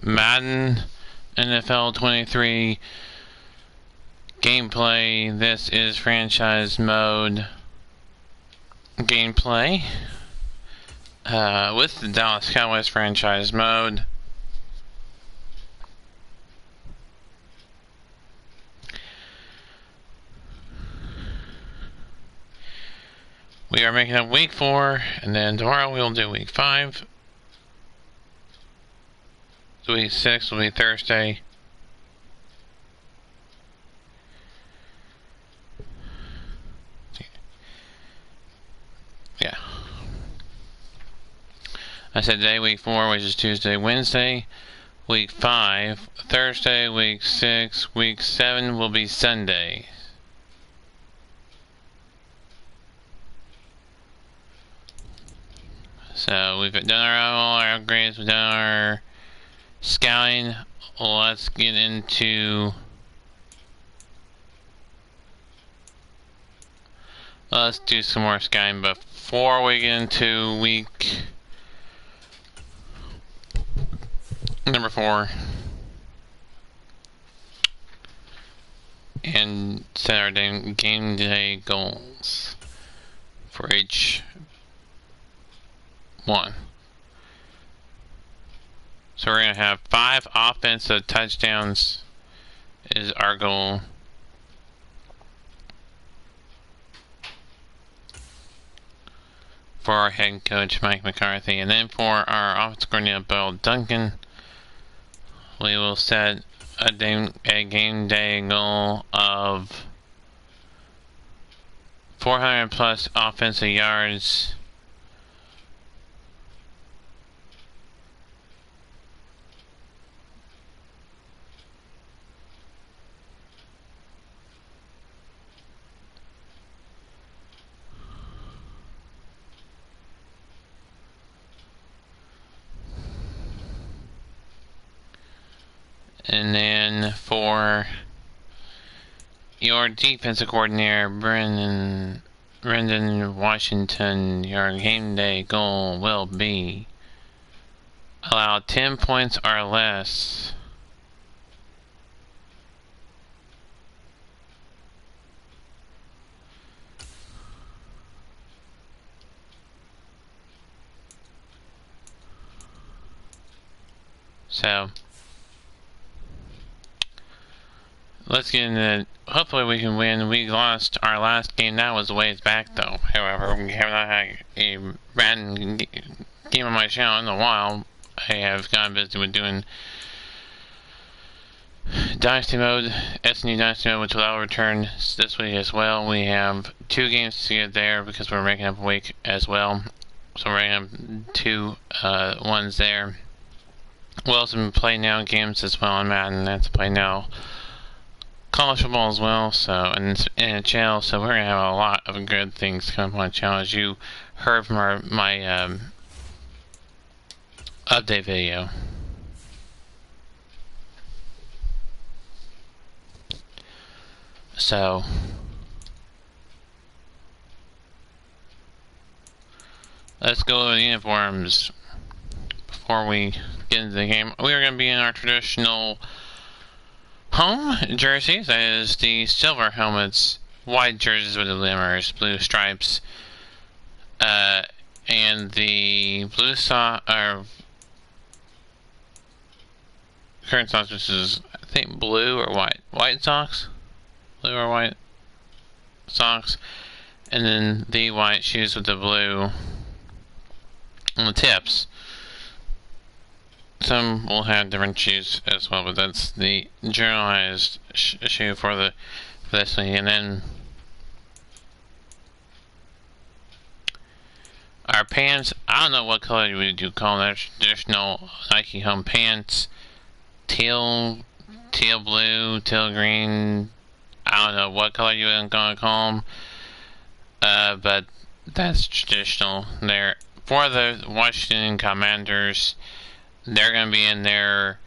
Madden NFL 23 gameplay. This is franchise mode gameplay with the Dallas Cowboys franchise mode. We are making up week 4, and then tomorrow we'll do week 5. So week 6 will be Thursday. Yeah. I said today, week 4, which is Tuesday, Wednesday. Week 5, Thursday. Week 6, week 7 will be Sunday. So we've done all our upgrades, we've done our scouting. Let's get into let's do some more scouting before we get into week number 4 and set our game day goals for each one. So we're going to have 5 offensive touchdowns is our goal. For our head coach Mike McCarthy, and then for our offensive coordinator Bill Duncan, we will set a game day goal of 400 plus offensive yards. And then for your defensive coordinator, Brendan Washington, your game day goal will be allow 10 points or less. So let's get into it. Hopefully we can win. We lost our last game. That was ways back though. However, we have not had a Madden game on my channel in a while. I have gotten busy with doing Dynasty mode, SNU Dynasty mode, which will return this week as well. We have 2 games to get there because we're making up a week as well. So we're going to have 2 ones there. We'll also play now games as well on Madden. That's play now college football as well, so, and NHL, so we're going to have a lot of good things coming on the channel, as you heard from my update video. So let's go over the uniforms before we get into the game. We are going to be in our traditional home jerseys. That is the silver helmets, white jerseys with the glimmers, blue stripes, and the blue current socks, which is I think blue or white socks, blue or white socks, and then the white shoes with the blue on the tips. Some will have different shoes as well, but that's the generalized shoe for this thing. And then our pants, I don't know what color would you call that. Traditional Nike home pants, teal blue, teal green. I don't know what color you're gonna call them, but that's traditional there. For the Washington Commanders, they're going to be in their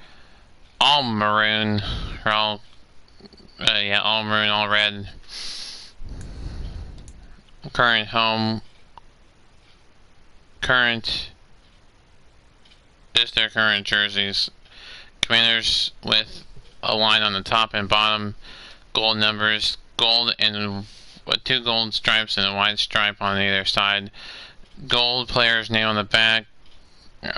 all maroon, or all maroon, all red. Just their current jerseys. Commanders with a line on the top and bottom, gold numbers, gold and 2 gold stripes and a white stripe on either side. Gold player's name on the back,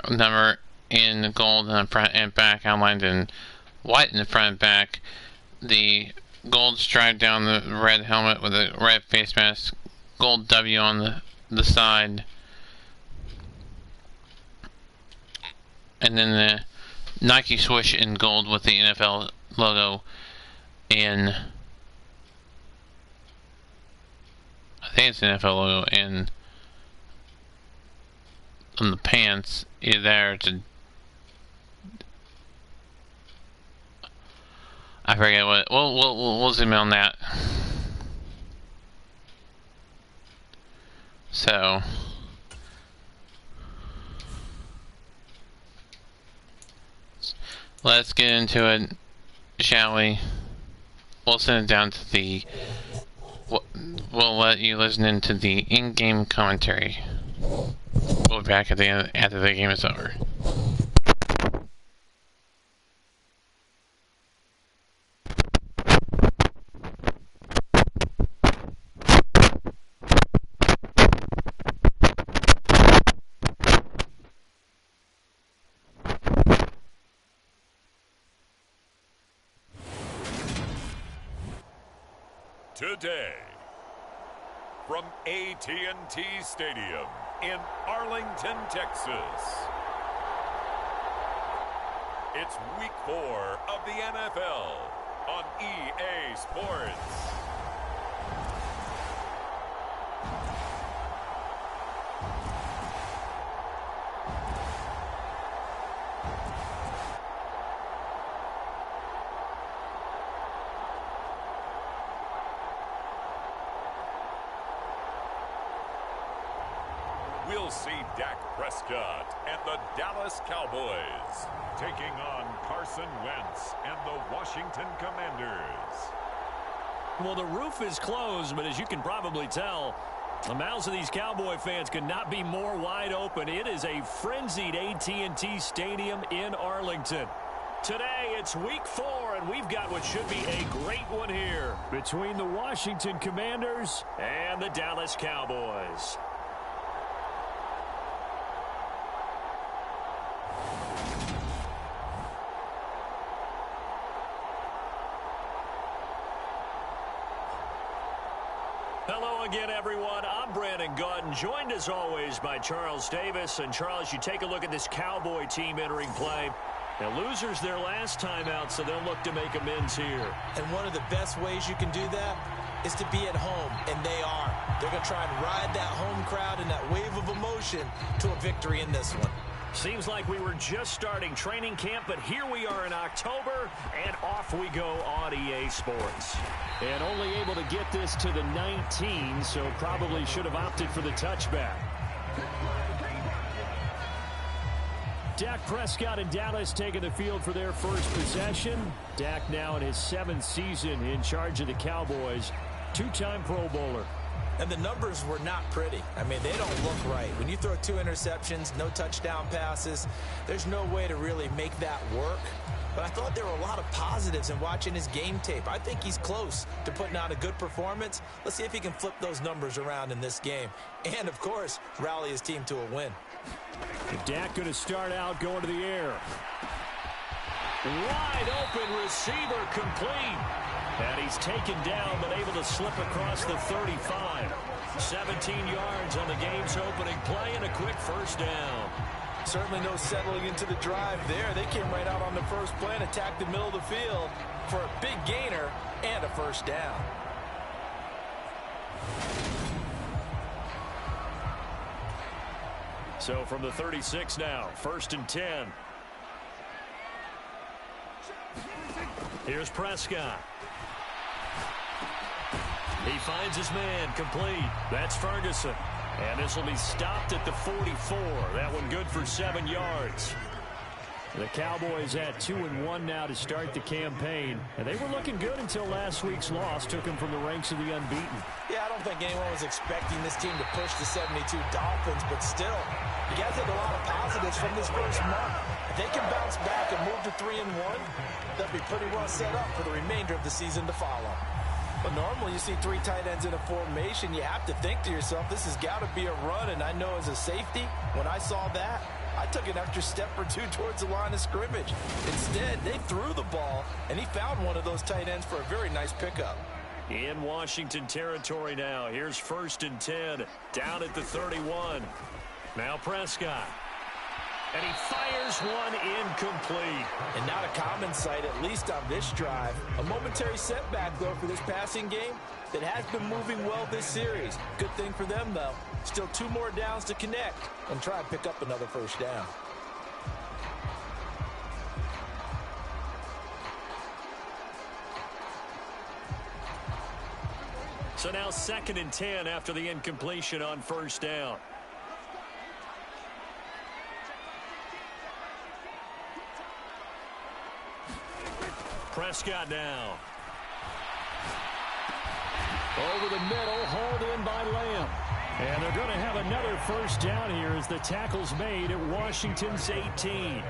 number in the gold in the front and back, outlined in white in the front and back. The gold stripe down the red helmet with a red face mask, gold W on the side, and then the Nike swoosh in gold with the NFL logo in, I think it's the NFL logo in on the pants. Either there to, I forget what. We'll zoom in on that. So let's get into it, shall we? We'll send it down to the. We'll let you listen into the in-game commentary. We'll be back at the end after the game is over. Today, from AT&T Stadium in Arlington, Texas, it's Week 4 of the NFL on EA Sports. We'll see Dak Prescott and the Dallas Cowboys taking on Carson Wentz and the Washington Commanders. Well, the roof is closed, but as you can probably tell, the mouths of these Cowboy fans could not be more wide open. It is a frenzied AT&T Stadium in Arlington. Today, it's Week 4, and we've got what should be a great one here between the Washington Commanders and the Dallas Cowboys. Hello again, everyone. I'm Brandon Gautin, joined as always by Charles Davis. And Charles, you take a look at this Cowboy team entering play. Now, losers their last time out, so they'll look to make amends here. And one of the best ways you can do that is to be at home, and they are. They're going to try and ride that home crowd and that wave of emotion to a victory in this one. Seems like we were just starting training camp, but here we are in October, and off we go on EA Sports. And only able to get this to the 19, so probably should have opted for the touchback. Dak Prescott and Dallas taking the field for their first possession. Dak now in his 7th season in charge of the Cowboys. 2-time Pro Bowler. And the numbers were not pretty. I mean, they don't look right. When you throw 2 interceptions, no touchdown passes, there's no way to really make that work. But I thought there were a lot of positives in watching his game tape. I think he's close to putting out a good performance. Let's see if he can flip those numbers around in this game. And, of course, rally his team to a win. Dak going to start out going to the air. Wide open receiver complete. And he's taken down, but able to slip across the 35. 17 yards on the game's opening play and a quick first down. Certainly no settling into the drive there. They came right out on the first play and attacked the middle of the field for a big gainer and a first down. So from the 36 now, 1st and 10. Here's Prescott. He finds his man, complete. That's Ferguson. And this will be stopped at the 44. That one good for 7 yards. The Cowboys at 2-1 now to start the campaign. And they were looking good until last week's loss took them from the ranks of the unbeaten. Yeah, I don't think anyone was expecting this team to push the 72 Dolphins, but still, you guys had a lot of positives from this first month. If they can bounce back and move to 3-1, they'll be pretty well set up for the remainder of the season to follow. But normally you see 3 tight ends in a formation, you have to think to yourself, this has got to be a run. And I know as a safety, when I saw that, I took an extra step or 2 towards the line of scrimmage. Instead, they threw the ball, and he found one of those tight ends for a very nice pickup. In Washington territory now. Here's 1st and 10, down at the 31. Now Prescott. And he fires one incomplete. And not a common sight, at least on this drive. A momentary setback, though, for this passing game that has been moving well this series. Good thing for them, though. Still 2 more downs to connect and try and pick up another 1st down. So now 2nd and 10 after the incompletion on 1st down. Prescott now. Over the middle, hauled in by Lamb. And they're going to have another 1st down here as the tackle's made at Washington's 18.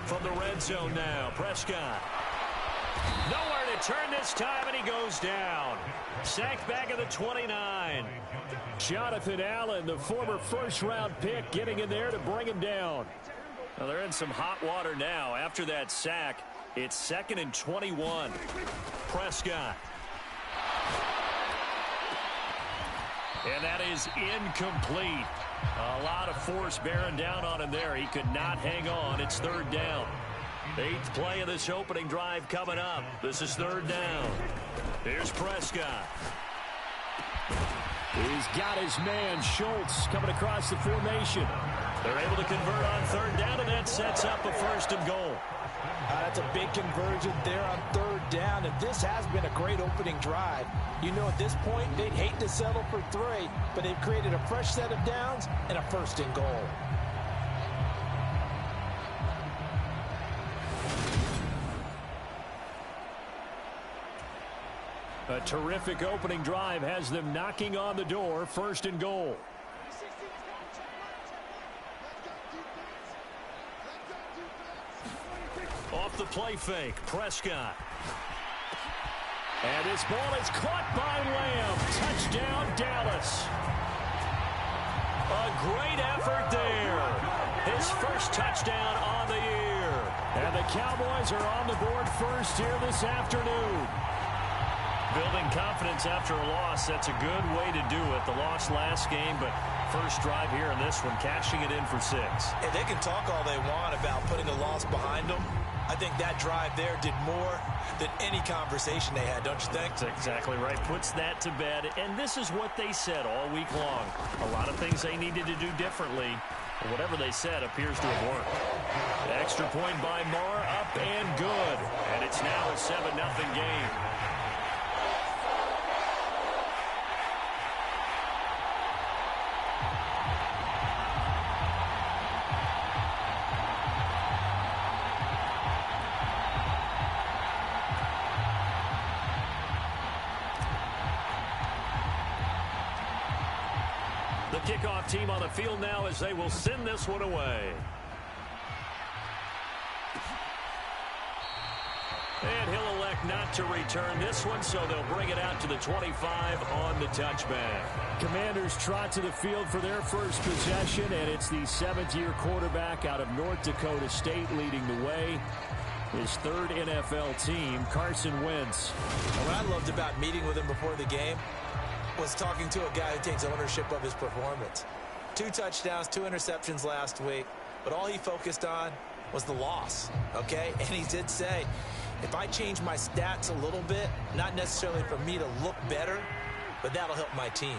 From the red zone now, Prescott. Nowhere to turn this time, and he goes down. Sacked back at the 29. Jonathan Allen, the former 1st-round pick, getting in there to bring him down. Well, they're in some hot water now. After that sack, it's 2nd and 21. Prescott. And that is incomplete. A lot of force bearing down on him there. He could not hang on. It's 3rd down. 8th play of this opening drive coming up. This is 3rd down. Here's Prescott. He's got his man, Schultz, coming across the formation. They're able to convert on 3rd down, and that sets up a 1st and goal. That's a big conversion there on 3rd down, and this has been a great opening drive. You know, at this point, they'd hate to settle for 3, but they've created a fresh set of downs and a 1st and goal. A terrific opening drive has them knocking on the door. 1st and goal. Off the play fake, Prescott. And this ball is caught by Lamb. Touchdown, Dallas. A great effort there. His 1st touchdown on the year. And the Cowboys are on the board first here this afternoon. Building confidence after a loss, that's a good way to do it. The loss last game, but 1st drive here in this one, cashing it in for 6. And they can talk all they want about putting a loss behind them. I think that drive there did more than any conversation they had, don't you think? That's exactly right. Puts that to bed. And this is what they said all week long. A lot of things they needed to do differently. But whatever they said appears to have worked. The extra point by Marr, up and good. And it's now a 7-0 game. The kickoff team on the field now as they will send this one away. And he'll elect not to return this one, so they'll bring it out to the 25 on the touchback. Commanders trot to the field for their 1st possession, and it's the 7th-year quarterback out of North Dakota State leading the way. His 3rd NFL team, Carson Wentz. And what I loved about meeting with him before the game was talking to a guy who takes ownership of his performance. 2 touchdowns, 2 interceptions last week, but all he focused on was the loss, okay? And he did say, if I change my stats a little bit, not necessarily for me to look better, but that'll help my team.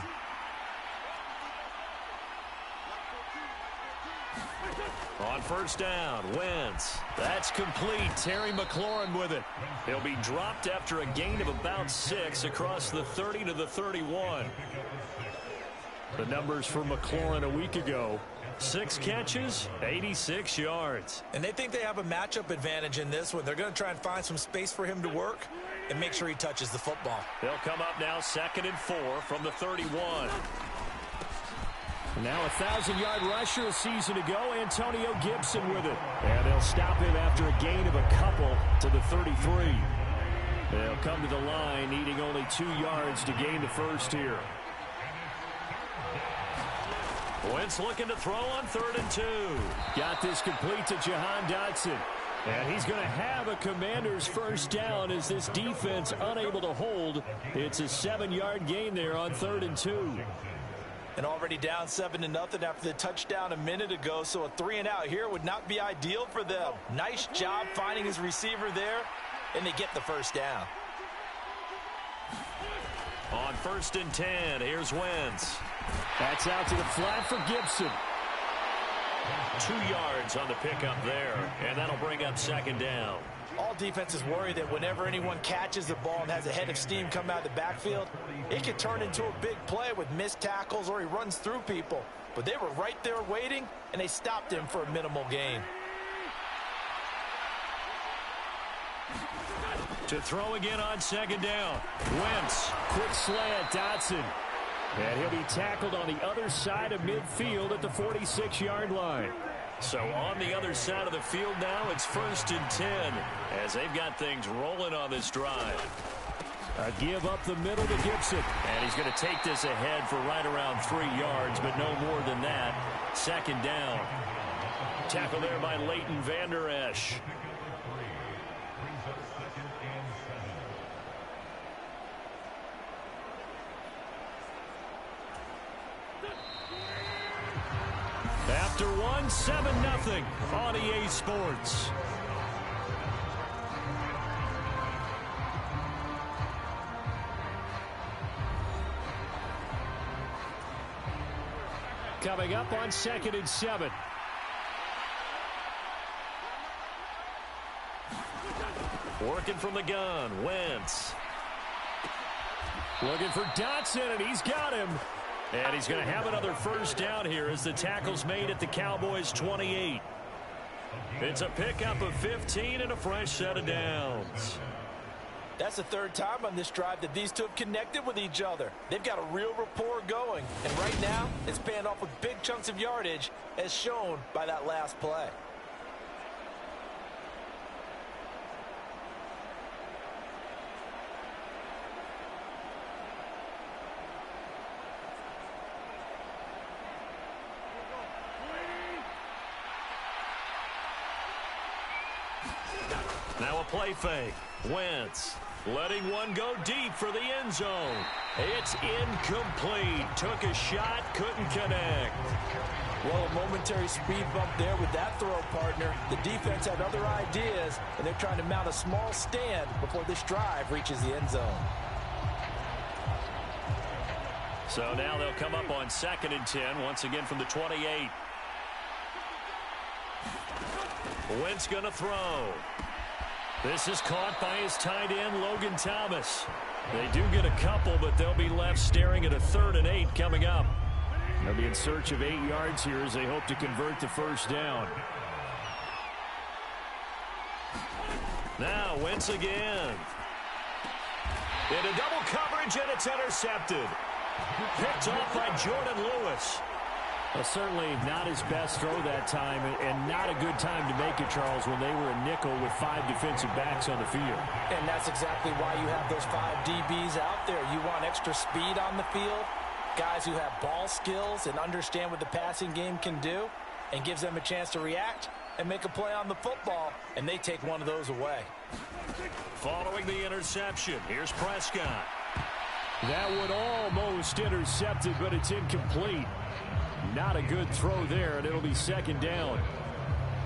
On 1st down, Wentz. That's complete. Terry McLaurin with it. He'll be dropped after a gain of about 6 across the 30 to the 31. The numbers for McLaurin a week ago. 6 catches, 86 yards. And they think they have a matchup advantage in this one. They're going to try and find some space for him to work and make sure he touches the football. They'll come up now 2nd and 4 from the 31. Now a 1,000-yard rusher a season ago, Antonio Gibson with it. And they'll stop him after a gain of a couple to the 33. They'll come to the line needing only 2 yards to gain the first here. Wentz looking to throw on 3rd and 2. Got this complete to Jahan Dotson. And he's going to have a Commanders first down as this defense unable to hold. It's a 7-yard gain there on 3rd and 2. And already down 7-0 after the touchdown a minute ago, so a 3-and-out here would not be ideal for them. Nice job finding his receiver there, and they get the first down. On 1st and 10, here's Wentz. That's out to the flat for Gibson. 2 yards on the pickup there, and that'll bring up 2nd down. All defenses worry that whenever anyone catches the ball and has a head of steam come out of the backfield, it can turn into a big play with missed tackles or he runs through people. But they were right there waiting, and they stopped him for a minimal gain. To throw again on 2nd down. Wentz, quick slant, Dotson. And he'll be tackled on the other side of midfield at the 46-yard line. So on the other side of the field now, it's 1st and 10 as they've got things rolling on this drive. A give up the middle to Gibson. And he's going to take this ahead for right around 3 yards, but no more than that. 2nd down. Tackle there by Leighton Vander Esch. After 7-0 on EA Sports. Coming up on 2nd and 7. Working from the gun, Wentz. Looking for Dotson, and he's got him. And he's going to have another first down here as the tackle's made at the Cowboys' 28. It's a pickup of 15 and a fresh set of downs. That's the 3rd time on this drive that these two have connected with each other. They've got a real rapport going. And right now, it's paying off with big chunks of yardage, as shown by that last play. Now a play fake. Wentz letting one go deep for the end zone. It's incomplete. Took a shot, couldn't connect. Well, a momentary speed bump there with that throw, partner. The defense had other ideas, and they're trying to mount a small stand before this drive reaches the end zone. So now they'll come up on 2nd and 10, once again from the 28. Wentz going to throw. This is caught by his tight end, Logan Thomas. They do get a couple, but they'll be left staring at a 3rd and 8 coming up. They'll be in search of 8 yards here as they hope to convert the first down. Now Wentz again. Into double coverage, and it's intercepted. Picked off by Jordan Lewis. Well, certainly not his best throw that time, and not a good time to make it, Charles, when they were a nickel with 5 defensive backs on the field. And that's exactly why you have those 5 DBs out there. You want extra speed on the field, guys who have ball skills and understand what the passing game can do, and gives them a chance to react and make a play on the football, and they take one of those away. Following the interception, here's Prescott. That one almost intercepted, but it's incomplete. Not a good throw there, and it'll be 2nd down.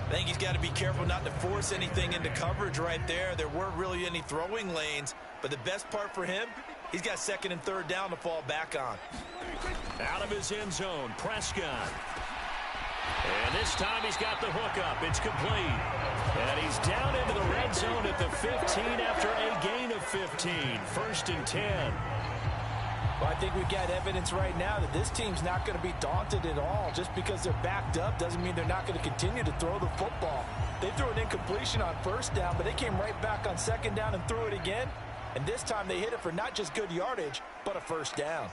I think he's got to be careful not to force anything into coverage right there. There weren't really any throwing lanes, but the best part for him, he's got 2nd and 3rd down to fall back on. Out of his end zone, Prescott. And this time he's got the hookup. It's complete. And he's down into the red zone at the 15 after a gain of 15. 1st and 10. Well, I think we've got evidence right now that this team's not going to be daunted at all. Just because they're backed up doesn't mean they're not going to continue to throw the football. They threw an incompletion on 1st down, but they came right back on 2nd down and threw it again. And this time they hit it for not just good yardage, but a first down.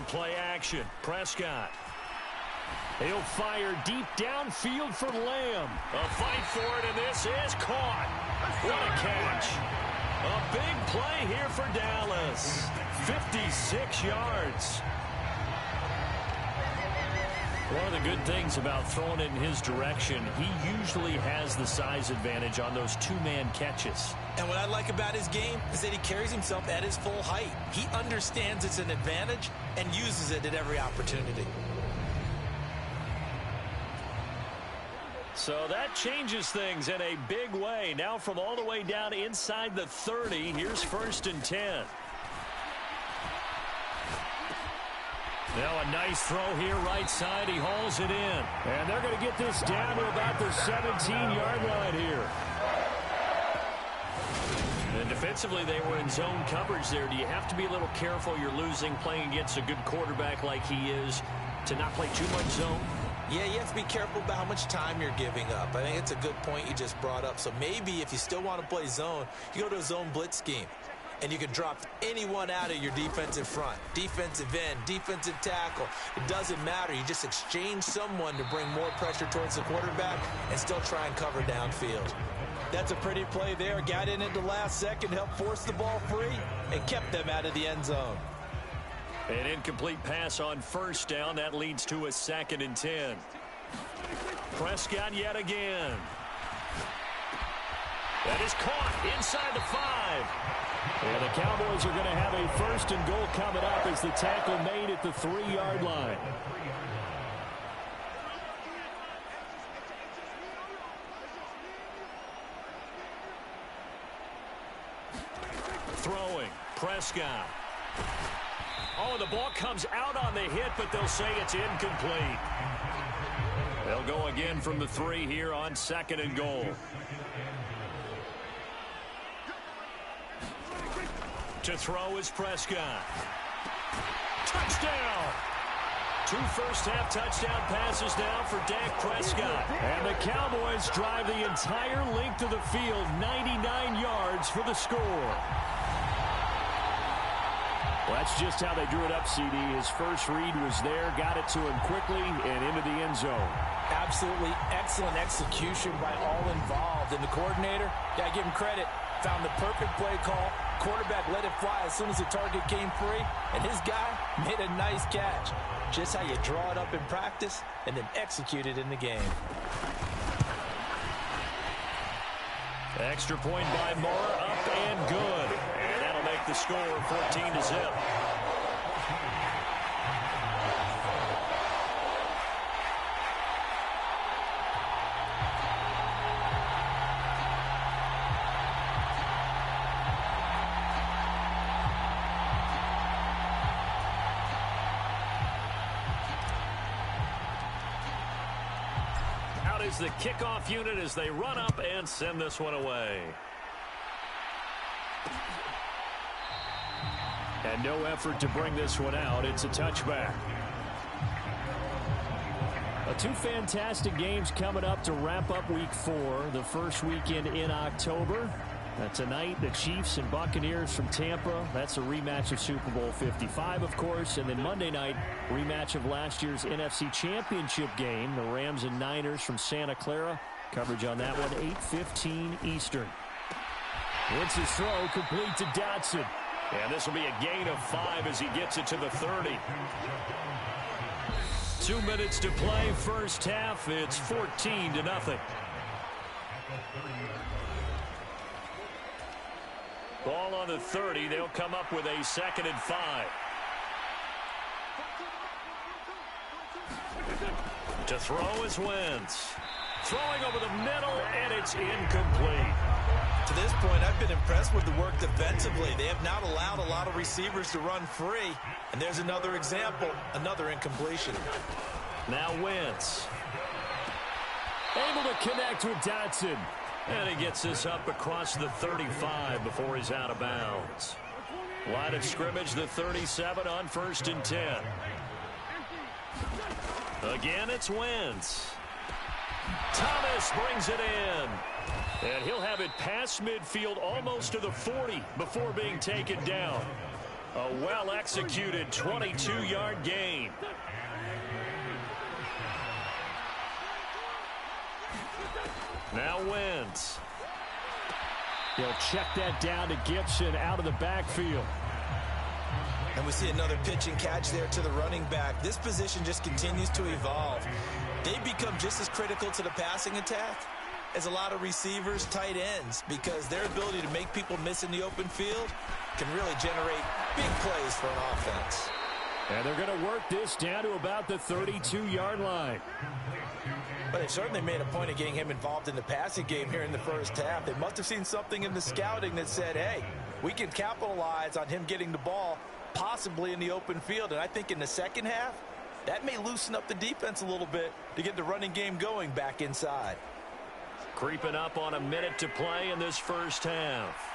On play action, Prescott. He'll fire deep downfield for Lamb. A fight for it, and this is caught. What a catch. A big play here for Dallas. 56 yards. One of the good things about throwing it in his direction, he usually has the size advantage on those two-man catches. And what I like about his game is that he carries himself at his full height. He understands it's an advantage and uses it at every opportunity. So that changes things in a big way. Now from all the way down inside the 30, here's 1st and 10. Now a nice throw here right side. He hauls it in. And they're going to get this down to about the 17-yard line here. And defensively, they were in zone coverage there. Do you have to be a little careful? You're losing playing against a good quarterback like he is to not play too much zone? Yeah, you have to be careful about how much time you're giving up. I think it's a good point you just brought up. So maybe if you still want to play zone, you go to a zone blitz scheme. And you can drop anyone out of your defensive front. Defensive end, defensive tackle. It doesn't matter. You just exchange someone to bring more pressure towards the quarterback and still try and cover downfield. That's a pretty play there. Got in at the last second, helped force the ball free, and kept them out of the end zone. An incomplete pass on 1st down. That leads to a 2nd and 10. Prescott yet again. That is caught inside the 5. And the Cowboys are going to have a 1st and goal coming up as the tackle made at the 3-yard line. Throwing, Prescott. Oh, the ball comes out on the hit, but they'll say it's incomplete. They'll go again from the 3 here on 2nd and goal. To throw is Prescott. Touchdown! 2 first-half touchdown passes now for Dak Prescott. And the Cowboys drive the entire length of the field, 99 yards for the score. Well, that's just how they drew it up, CD. His first read was there, got it to him quickly, and into the end zone. Absolutely excellent execution by all involved. And the coordinator, got to give him credit, found the perfect play call. Quarterback let it fly as soon as the target came free, and his guy made a nice catch. Just how you draw it up in practice and then execute it in the game. Extra point by Moore, up and good. And that'll make the score 14-0. Is the kickoff unit as they run up and send this one away. And no effort to bring this one out. It's a touchback. 2 fantastic games coming up to wrap up week 4, the first weekend in October. Tonight, the Chiefs and Buccaneers from Tampa. That's a rematch of Super Bowl 55, of course. And then Monday night, rematch of last year's NFC Championship game, the Rams and Niners from Santa Clara. Coverage on that one, 8:15 Eastern. Wentz's throw complete to Dotson. And this will be a gain of 5 as he gets it to the 30. 2 minutes to play, first half. It's 14-0. Ball on the 30. They'll come up with a 2nd and 5. To throw is Wentz. Throwing over the middle, and it's incomplete. To this point, I've been impressed with the work defensively. They have not allowed a lot of receivers to run free. And there's another example, another incompletion. Now Wentz. Able to connect with Dotson. And he gets this up across the 35 before he's out of bounds. Line of scrimmage, the 37 on 1st and 10. Again, it's Wentz. Thomas brings it in. And he'll have it past midfield almost to the 40 before being taken down. A well-executed 22-yard gain. Now Wentz. He'll check that down to Gibson out of the backfield. And we see another pitch and catch there to the running back. This position just continues to evolve. They become just as critical to the passing attack as a lot of receivers, tight ends, because their ability to make people miss in the open field can really generate big plays for an offense. And they're going to work this down to about the 32-yard line. But they've certainly made a point of getting him involved in the passing game here in the first half. They must have seen something in the scouting that said, hey, we can capitalize on him getting the ball possibly in the open field. And I think in the second half, that may loosen up the defense a little bit to get the running game going back inside. Creeping up on a minute to play in this first half.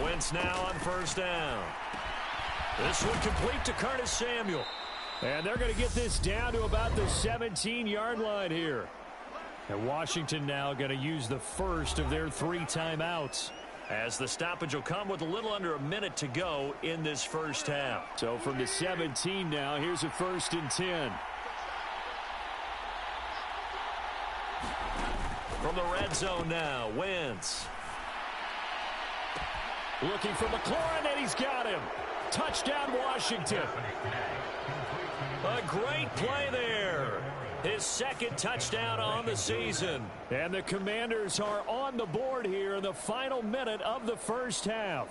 Wentz now on first down. This one complete to Curtis Samuel. And they're going to get this down to about the 17-yard line here. And Washington now going to use the first of their 3 timeouts, as the stoppage will come with a little under a minute to go in this first half. So from the 17 now, here's a 1st and 10. From the red zone now, Wentz. Looking for McLaurin, and he's got him. Touchdown, Washington. A great play there. His second touchdown on the season. And the Commanders are on the board here in the final minute of the first half.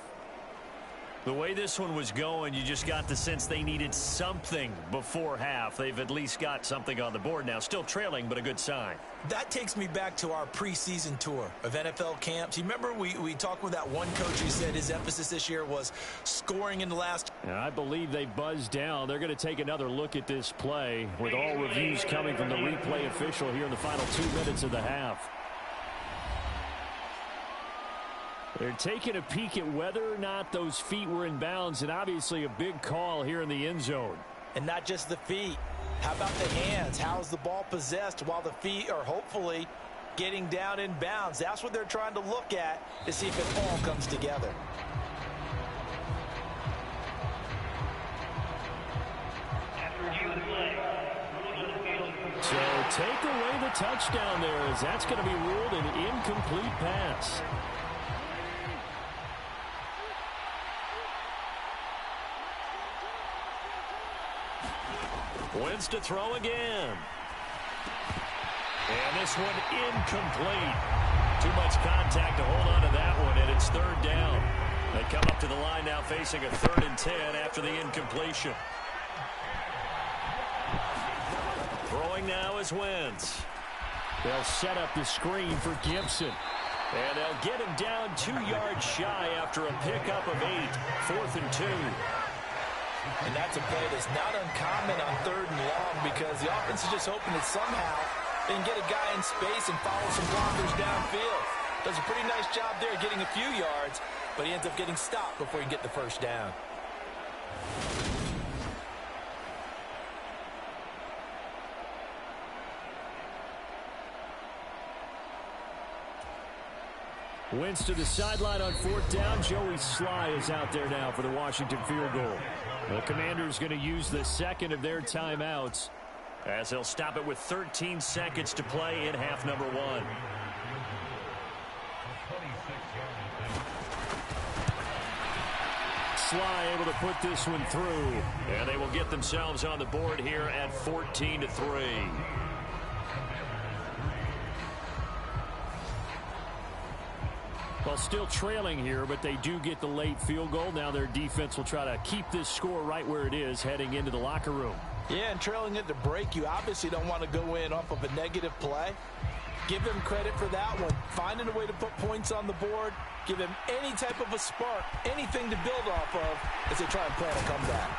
The way this one was going, you just got the sense they needed something before half. They've at least got something on the board now. Still trailing, but a good sign. That takes me back to our preseason tour of NFL camps. You remember we talked with that one coach who said his emphasis this year was scoring in the last. And I believe they buzzed down. They're going to take another look at this play with all reviews coming from the replay official here in the final 2 minutes of the half. They're taking a peek at whether or not those feet were in bounds, and obviously a big call here in the end zone. And not just the feet. How about the hands? How's the ball possessed while the feet are hopefully getting down in bounds? That's what they're trying to look at to see if it all comes together. So take away the touchdown there, as that's going to be ruled an incomplete pass. Wentz to throw again. And this one incomplete. Too much contact to hold on to that one, and it's 3rd down. They come up to the line now facing a 3rd and 10 after the incompletion. Throwing now is Wentz. They'll set up the screen for Gibson. And they'll get him down 2 yards shy after a pickup of 8. 4th and 2. And that's a play that's not uncommon on 3rd and long, because the offense is just hoping that somehow they can get a guy in space and follow some blockers downfield. Does a pretty nice job there getting a few yards, but he ends up getting stopped before he can get the first down. Wentz to the sideline on 4th down. Joey Sly is out there now for the Washington field goal. The Commanders going to use the second of their timeouts, as they'll stop it with 13 seconds to play in half number 1. Sly able to put this one through, and they will get themselves on the board here at 14-3. Well, still trailing here, but they do get the late field goal. Now their defense will try to keep this score right where it is heading into the locker room. Yeah, and trailing at the break, you obviously don't want to go in off of a negative play. Give them credit for that one. Finding a way to put points on the board. Give them any type of a spark, anything to build off of as they try and plan a comeback.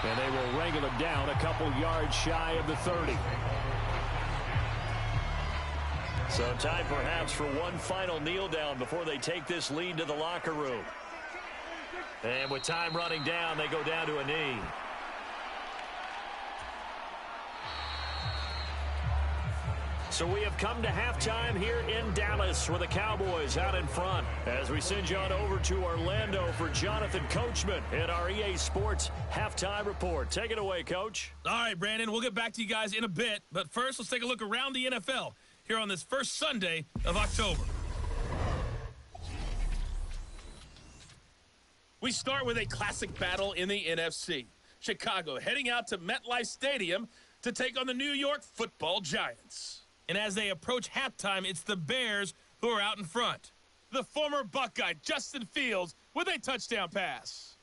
And they will wrangle him down a couple yards shy of the 30. So time perhaps for one final kneel down before they take this lead to the locker room. And with time running down, they go down to a knee. So we have come to halftime here in Dallas with the Cowboys out in front. As we send you on over to Orlando for Jonathan Coachman in our EA Sports Halftime Report. Take it away, Coach. All right, Brandon, we'll get back to you guys in a bit. But first, let's take a look around the NFL here on this first Sunday of October. We start with a classic battle in the NFC. Chicago heading out to MetLife Stadium to take on the New York Football Giants. And as they approach halftime, it's the Bears who are out in front. The former Buckeye, Justin Fields, with a touchdown pass.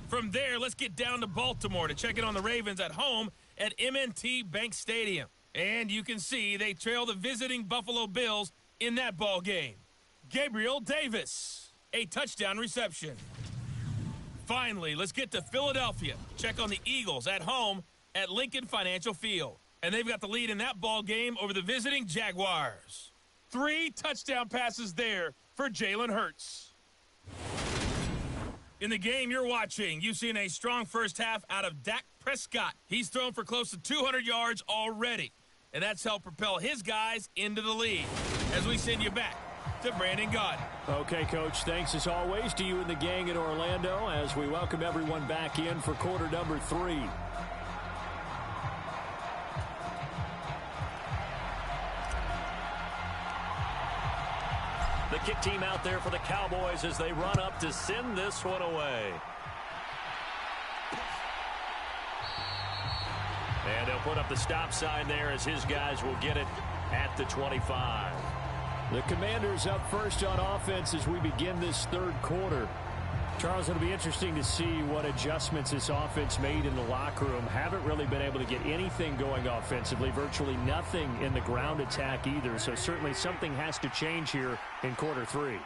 From there, let's get down to Baltimore to check in on the Ravens at home at M&T Bank Stadium. And you can see they trail the visiting Buffalo Bills in that ball game. Gabriel Davis, a touchdown reception. Finally, let's get to Philadelphia. Check on the Eagles at home at Lincoln Financial Field. And they've got the lead in that ball game over the visiting Jaguars. 3 touchdown passes there for Jalen Hurts. In the game you're watching, you've seen a strong first half out of Dak Prescott. He's thrown for close to 200 yards already. And that's helped propel his guys into the lead. As we send you back to Brandon Gaudin. Okay, Coach, thanks as always to you and the gang in Orlando as we welcome everyone back in for quarter number 3. The kick team out there for the Cowboys as they run up to send this one away. And they'll put up the stop sign there as his guys will get it at the 25. The Commanders up first on offense as we begin this third quarter. Charles, it'll be interesting to see what adjustments this offense made in the locker room. Haven't really been able to get anything going offensively, virtually nothing in the ground attack either. So certainly something has to change here in quarter 3.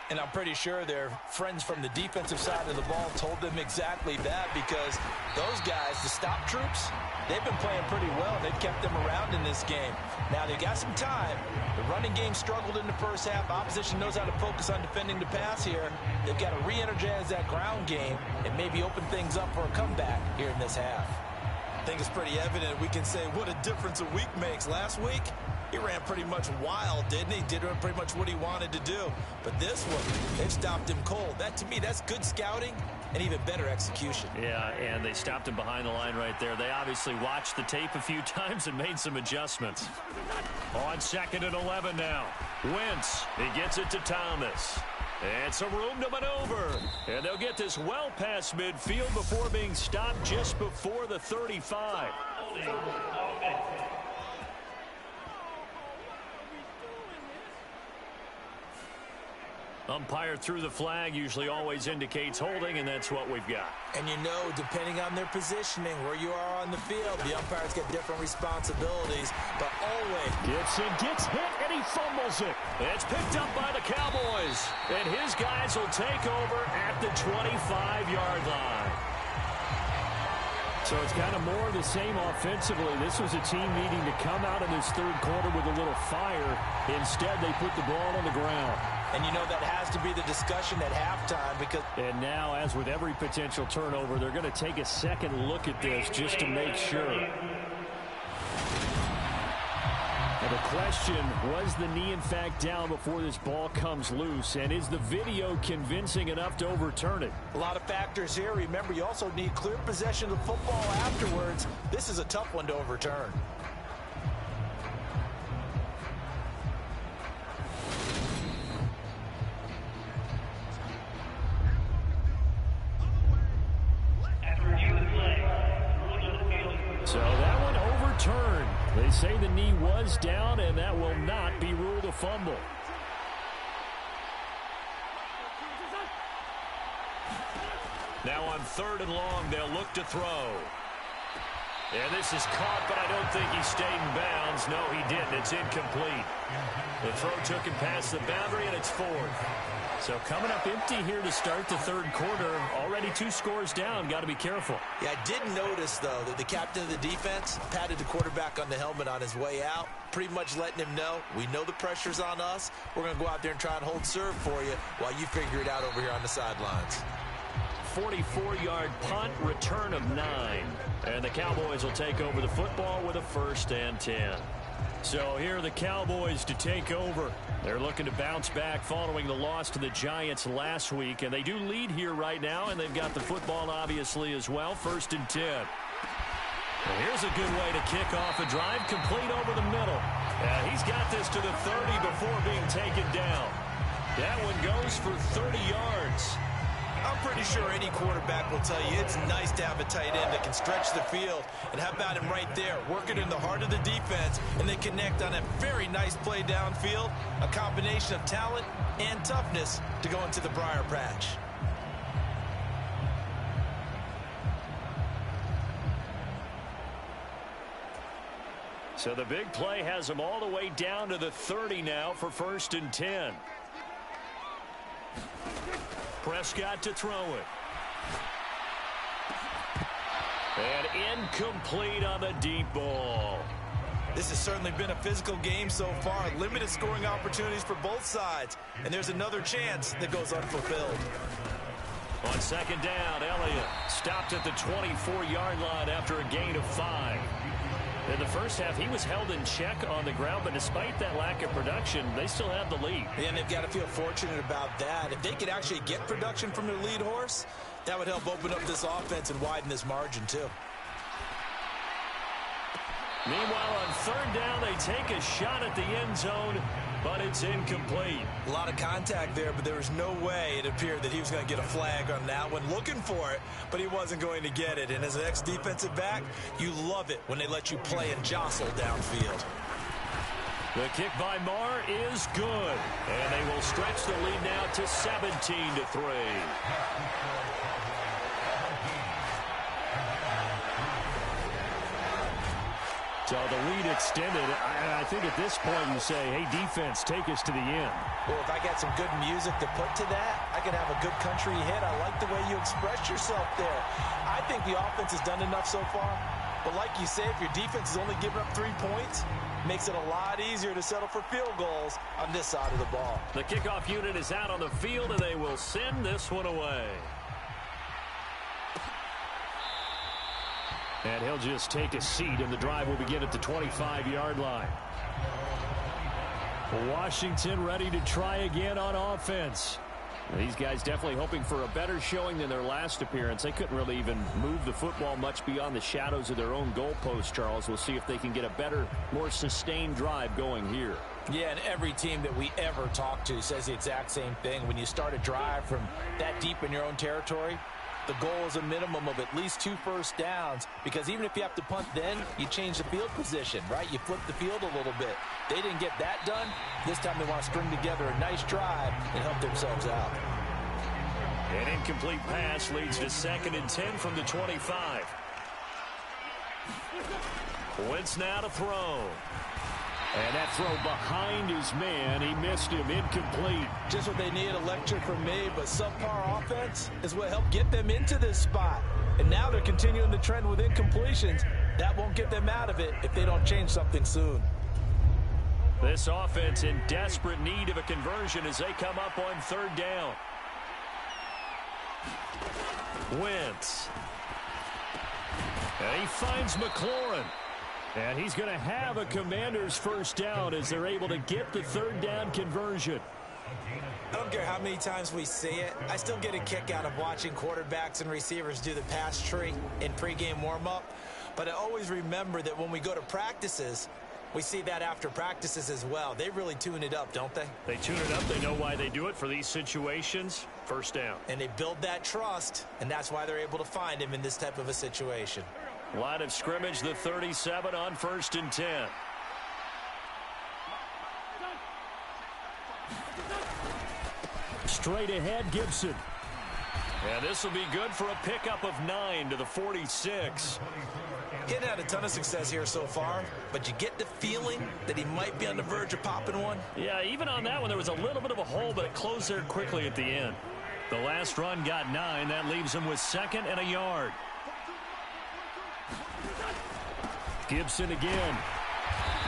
And I'm pretty sure their friends from the defensive side of the ball told them exactly that, because those guys, the stop troops, they've been playing pretty well. They've kept them around in this game. Now they've got some time. The running game struggled in the first half. Opposition knows how to focus on defending the pass here. They've got to re-energize that ground game and maybe open things up for a comeback here in this half. I think it's pretty evident. We can say what a difference a week makes. Last week, he ran pretty much wild, didn't he? Did pretty much what he wanted to do. But this one, they've stopped him cold. That, to me, that's good scouting and even better execution. Yeah, and they stopped him behind the line right there. They obviously watched the tape a few times and made some adjustments. On 2nd and 11 now. Wentz, he gets it to Thomas. And some room to maneuver. And they'll get this well past midfield before being stopped just before the 35. Umpire through the flag usually always indicates holding, and that's what we've got. And you know, depending on their positioning, where you are on the field, the umpires get different responsibilities, but always. Gibson gets hit, and he fumbles it. It's picked up by the Cowboys, and his guys will take over at the 25-yard line. So it's kind of more of the same offensively. This was a team needing to come out in this third quarter with a little fire. Instead, they put the ball on the ground. And you know that has to be the discussion at halftime because... And now, as with every potential turnover, they're going to take a second look at this just to make sure. And the question, was the knee in fact down before this ball comes loose? And is the video convincing enough to overturn it? A lot of factors here. Remember, you also need clear possession of football afterwards. This is a tough one to overturn. So that one overturned. They say the knee was down, and that will not be ruled a fumble. Now on 3rd and long, they'll look to throw. And this is caught, but I don't think he stayed in bounds. No, he didn't. It's incomplete. The throw took him past the boundary, and it's 4th. So coming up empty here to start the third quarter. Already 2 scores down. Got to be careful. Yeah, I did notice, though, that the captain of the defense patted the quarterback on the helmet on his way out, pretty much letting him know, we know the pressure's on us. We're going to go out there and try and hold serve for you while you figure it out over here on the sidelines. 44-yard punt, return of 9. And the Cowboys will take over the football with a 1st and 10. So here are the Cowboys to take over. They're looking to bounce back following the loss to the Giants last week. And they do lead here right now, and they've got the football obviously as well. 1st and 10. Well, here's a good way to kick off a drive, complete over the middle. He's got this to the 30 before being taken down. That one goes for 30 yards. I'm pretty sure any quarterback will tell you it's nice to have a tight end that can stretch the field. And how about him right there, working in the heart of the defense, and they connect on a very nice play downfield, a combination of talent and toughness to go into the briar patch. So the big play has them all the way down to the 30 now for 1st and 10. Prescott to throw it. And incomplete on the deep ball. This has certainly been a physical game so far. Limited scoring opportunities for both sides. And there's another chance that goes unfulfilled. On 2nd down, Elliott stopped at the 24-yard line after a gain of 5. In the first half, he was held in check on the ground, but despite that lack of production, they still have the lead. And they've got to feel fortunate about that. If they could actually get production from their lead horse, that would help open up this offense and widen this margin, too. Meanwhile, on 3rd down, they take a shot at the end zone, but it's incomplete. A lot of contact there, but there was no way it appeared that he was going to get a flag on that one. Looking for it, but he wasn't going to get it. And as an ex-defensive back, you love it when they let you play and jostle downfield. The kick by Marr is good, and they will stretch the lead now to 17-3. So the lead extended. I think at this point you say, hey, defense, take us to the end. Well, if I got some good music to put to that, I could have a good country hit. I like the way you express yourself there. I think the offense has done enough so far. But like you say, if your defense is only giving up 3 points, makes it a lot easier to settle for field goals on this side of the ball. The kickoff unit is out on the field, and they will send this one away. And he'll just take a seat, and the drive will begin at the 25-yard line. Washington ready to try again on offense. These guys definitely hoping for a better showing than their last appearance. They couldn't really even move the football much beyond the shadows of their own goalpost, Charles. We'll see if they can get a better, more sustained drive going here. Yeah, and every team that we ever talk to says the exact same thing. When you start a drive from that deep in your own territory, the goal is a minimum of at least 2 first downs, because even if you have to punt then, you change the field position, right? You flip the field a little bit. They didn't get that done. This time they want to string together a nice drive and help themselves out. An incomplete pass leads to 2nd and 10 from the 25. Wentz now to throw. And that throw behind his man. He missed him. Incomplete. Just what they needed, a lecture from me, but subpar offense is what helped get them into this spot. And now they're continuing the trend with incompletions. That won't get them out of it if they don't change something soon. This offense in desperate need of a conversion as they come up on 3rd down. Wentz. And he finds McLaurin. And he's going to have a Commanders first down as they're able to get the 3rd down conversion. I don't care how many times we see it. I still get a kick out of watching quarterbacks and receivers do the pass tree in pregame warm-up. But I always remember that when we go to practices, we see that after practices as well. They really tune it up, don't they? They tune it up. They know why they do it for these situations. First down. And they build that trust, and that's why they're able to find him in this type of a situation. Line of scrimmage, the 37 on 1st and 10. Straight ahead, Gibson. And this will be good for a pickup of 9 to the 46. He hadn't had a ton of success here so far, but you get the feeling that he might be on the verge of popping one. Yeah, even on that one, there was a little bit of a hole, but it closed there quickly at the end. The last run got 9. That leaves him with 2nd and a yard. Gibson again.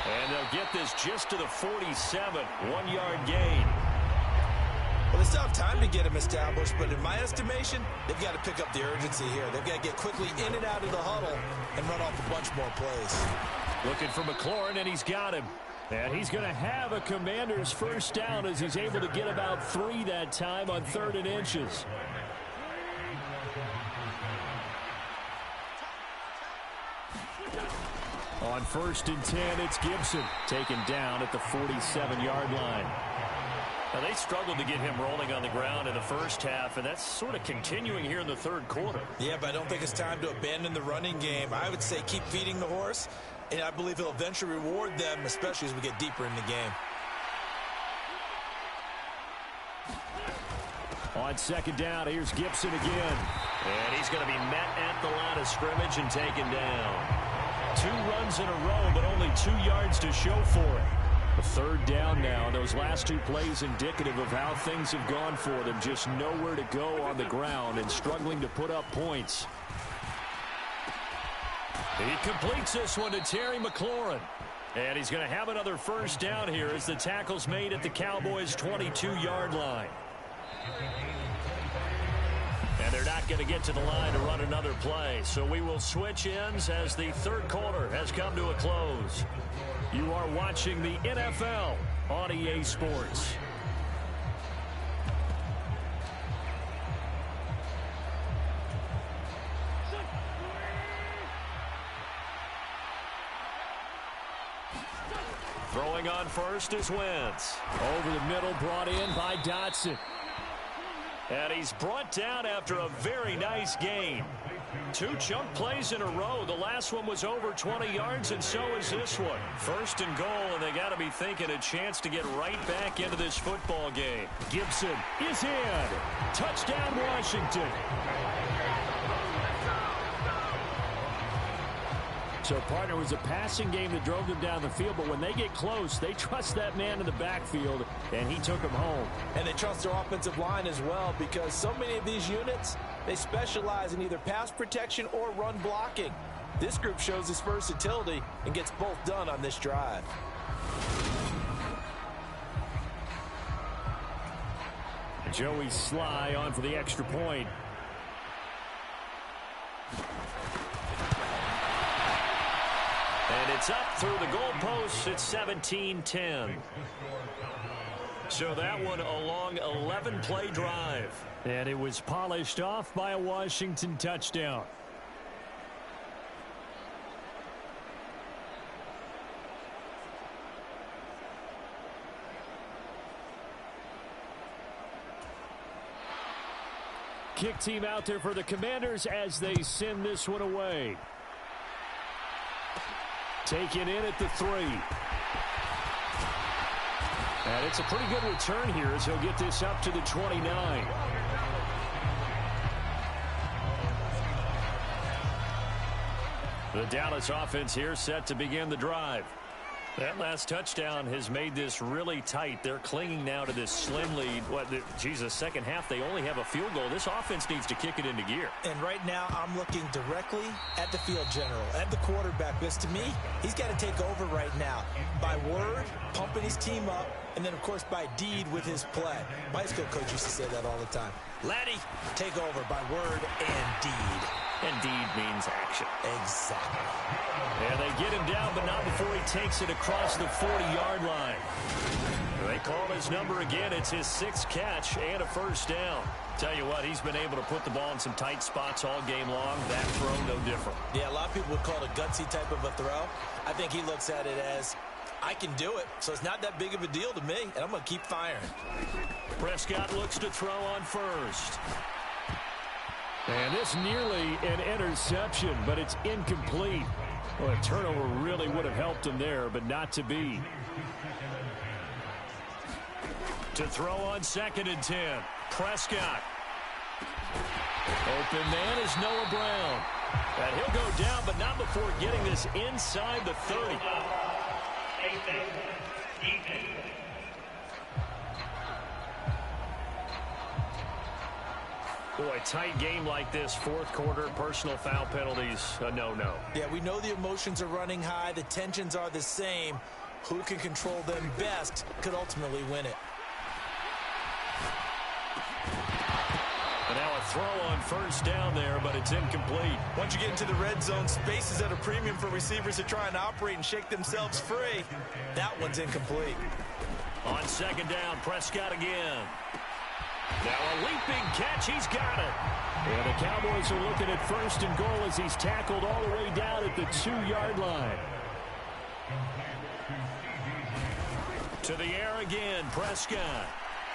And they'll get this just to the 47. 1-yard gain. Well, they still have time to get him established, but in my estimation, they've got to pick up the urgency here. They've got to get quickly in and out of the huddle and run off a bunch more plays. Looking for McLaurin, and he's got him. And he's going to have a Commander's first down as he's able to get about 3 that time on 3rd and inches. On 1st and 10, it's Gibson taken down at the 47-yard line. Now, they struggled to get him rolling on the ground in the first half, and that's sort of continuing here in the 3rd quarter. Yeah, but I don't think it's time to abandon the running game. I would say keep feeding the horse, and I believe he'll eventually reward them, especially as we get deeper in the game. On 2nd down, here's Gibson again. And he's going to be met at the line of scrimmage and taken down. 2 runs in a row, but only 2 yards to show for it. A 3rd down now. Those last 2 plays indicative of how things have gone for them. Just nowhere to go on the ground and struggling to put up points. He completes this one to Terry McLaurin. And he's going to have another first down here as the tackle's made at the Cowboys' 22-yard line. And they're not going to get to the line to run another play. So we will switch ends as the 3rd quarter has come to a close. You are watching the NFL on EA Sports. Throwing on first is Wentz. Over the middle, brought in by Dotson. And he's brought down after a very nice game. 2 chunk plays in a row. The last one was over 20 yards, and so is this one. 1st and goal, and they got to be thinking a chance to get right back into this football game. Gibson is in. Touchdown, Washington. So, partner, was a passing game that drove them down the field, but when they get close, they trust that man in the backfield, and he took them home. And they trust their offensive line as well, because so many of these units, they specialize in either pass protection or run blocking. This group shows its versatility and gets both done on this drive. Joey Sly on for the extra point. And it's up through the goalposts. It's 17-10. So that one a long 11-play drive. And it was polished off by a Washington touchdown. Kick team out there for the Commanders as they send this one away. Taken in at the 3. And it's a pretty good return here as he'll get this up to the 29. The Dallas offense here set to begin the drive. That last touchdown has made this really tight. They're clinging now to this slim lead. Jesus, second half, they only have a field goal. This offense needs to kick it into gear. And right now, I'm looking directly at the field general, at the quarterback, because to me, he's got to take over right now. By word, pumping his team up, and then, of course, by deed with his play. My high school coach used to say that all the time. Laddie, take over by word and deed. And deed means action. Exactly. And they get him down, but not before he takes it across the 40-yard line. They call his number again. It's his 6th catch and a first down. Tell you what, he's been able to put the ball in some tight spots all game long. That throw, no different. Yeah, a lot of people would call it a gutsy type of a throw. I think he looks at it as, I can do it, so it's not that big of a deal to me, and I'm going to keep firing. Prescott looks to throw on first. And this nearly an interception, but it's incomplete. Well, a turnover really would have helped him there, but not to be. To throw on 2nd and 10. Prescott. Open man is Noah Brown. And he'll go down, but not before getting this inside the 30. Boy, tight game like this, 4th quarter, personal foul penalties, a no-no. Yeah, we know the emotions are running high. The tensions are the same. Who can control them best could ultimately win it. And now a throw on first down there, but it's incomplete. Once you get into the red zone, space is at a premium for receivers to try and operate and shake themselves free. That one's incomplete. On second down, Prescott again. Now a leaping catch. He's got it. And the Cowboys are looking at first and goal as he's tackled all the way down at the 2-yard line. To the air again, Prescott.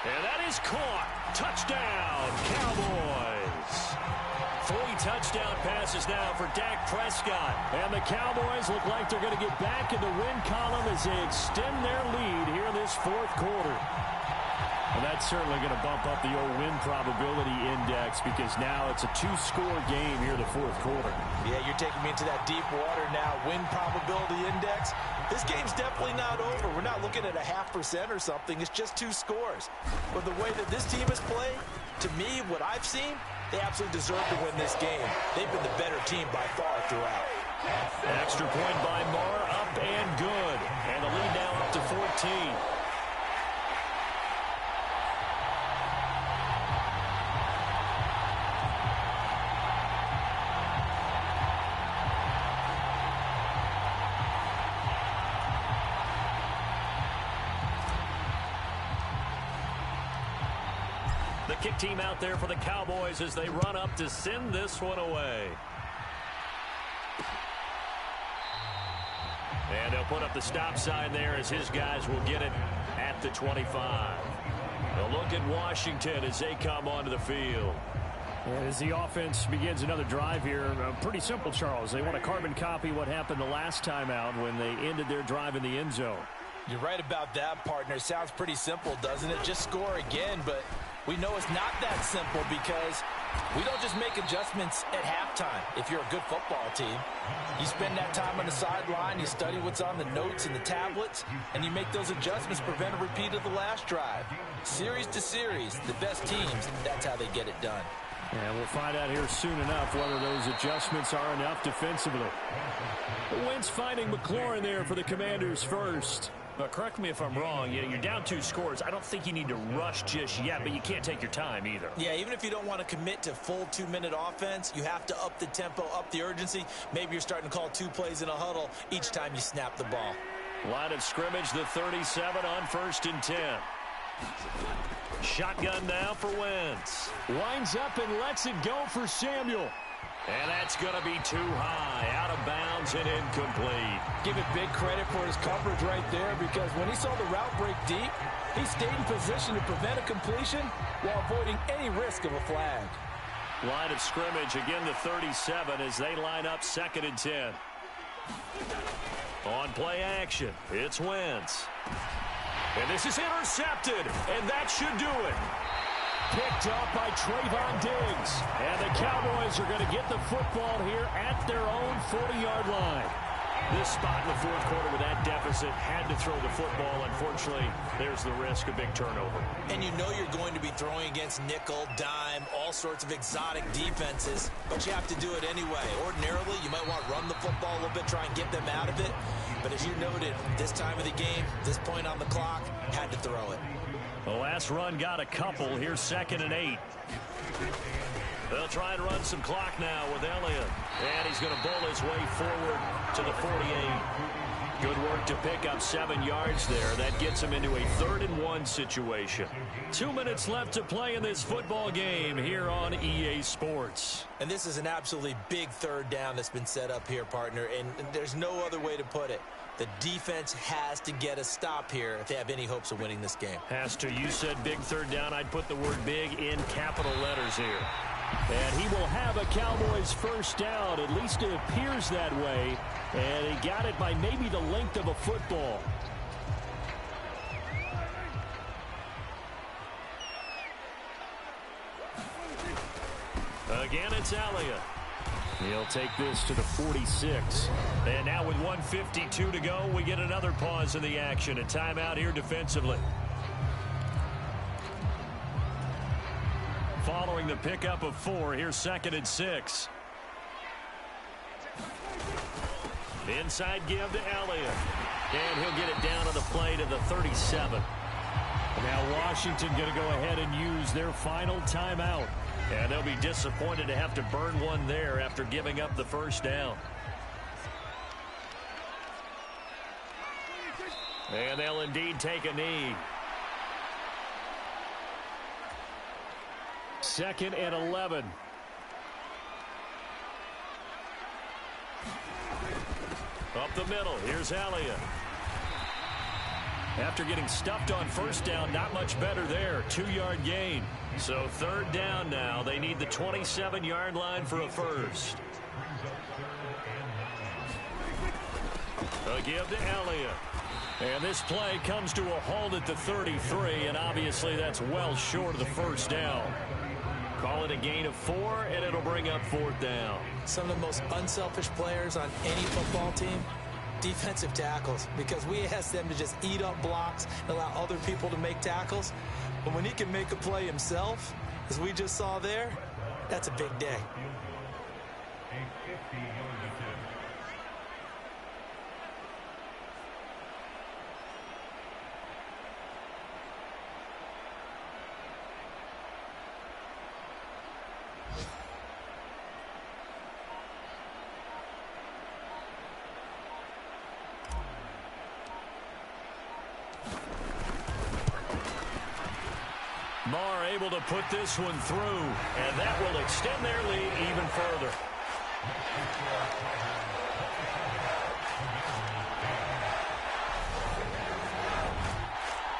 And that is caught. Touchdown, Cowboys. 3 touchdown passes now for Dak Prescott. And the Cowboys look like they're going to get back in the win column as they extend their lead here in this fourth quarter. And that's certainly going to bump up the old win probability index because now it's a 2-score game here in the fourth quarter. Yeah, you're taking me into that deep water now. Win probability index. This game's definitely not over. We're not looking at a 0.5% or something. It's just 2 scores. But the way that this team has played, to me, what I've seen, they absolutely deserve to win this game. They've been the better team by far throughout. An extra point by Moore, up and good. And the lead now up to 14. Kick team out there for the Cowboys as they run up to send this one away. And they'll put up the stop sign there as his guys will get it at the 25. They'll look at Washington as they come onto the field. And as the offense begins another drive here, pretty simple, Charles. They want to carbon copy what happened the last time out when they ended their drive in the end zone. You're right about that, partner. It sounds pretty simple, doesn't it? Just score again, but we know it's not that simple because we don't just make adjustments at halftime. If you're a good football team, you spend that time on the sideline, you study what's on the notes and the tablets, and you make those adjustments, prevent a repeat of the last drive. Series to series, the best teams, that's how they get it done. And we'll find out here soon enough whether those adjustments are enough defensively. Wentz finding McLaurin there for the Commanders first. Correct me if I'm wrong. You're down 2 scores. I don't think you need to rush just yet, but you can't take your time either. Yeah, even if you don't want to commit to full 2-minute offense, you have to up the tempo, up the urgency. Maybe you're starting to call 2 plays in a huddle each time you snap the ball. Line of scrimmage, the 37 on 1st and 10. Shotgun now for Wentz. Winds up and lets it go for Samuel. And that's going to be too high, out of bounds and incomplete. Give it big credit for his coverage right there because when he saw the route break deep, he stayed in position to prevent a completion while avoiding any risk of a flag. Line of scrimmage, again the 37 as they line up 2nd and 10. On play action, it's Wentz. And this is intercepted, and that should do it. Picked up by Trayvon Diggs. And the Cowboys are going to get the football here at their own 40-yard line. This spot in the fourth quarter with that deficit had to throw the football. Unfortunately, there's the risk of big turnover. And you know you're going to be throwing against nickel, dime, all sorts of exotic defenses, but you have to do it anyway. Ordinarily, you might want to run the football a little bit, try and get them out of it. But as you noted, this time of the game, this point on the clock, had to throw it. The last run got a couple. Here's 2nd and 8. They'll try and run some clock now with Elliott. And he's going to bowl his way forward to the 48. Good work to pick up 7 yards there. That gets him into a 3rd and 1 situation. 2 minutes left to play in this football game here on EA Sports. And this is an absolutely big 3rd down that's been set up here, partner. And there's no other way to put it. The defense has to get a stop here if they have any hopes of winning this game. Has to. You said big 3rd down. I'd put the word big in capital letters here. And he will have a Cowboys first down. At least it appears that way. And he got it by maybe the length of a football. Again, it's Elliott. He'll take this to the 46. And now with 1:52 to go, we get another pause in the action. A timeout here defensively. Following the pickup of 4, here's 2nd and 6. Inside give to Elliott. And he'll get it down on the play to the 37. Now Washington going to go ahead and use their final timeout. And they'll be disappointed to have to burn one there after giving up the first down. And they'll indeed take a knee. 2nd and 11. Up the middle, here's Elliott. After getting stuffed on first down, not much better there. 2-yard gain. So 3rd down now. They need the 27-yard line for a first. A give to Elliott. And this play comes to a halt at the 33, and obviously that's well short of the first down. Call it a gain of 4, and it'll bring up 4th down. Some of the most unselfish players on any football team, defensive tackles, because we ask them to just eat up blocks and allow other people to make tackles. But when he can make a play himself, as we just saw there, that's a big day. Marr able to put this one through, and that will extend their lead even further.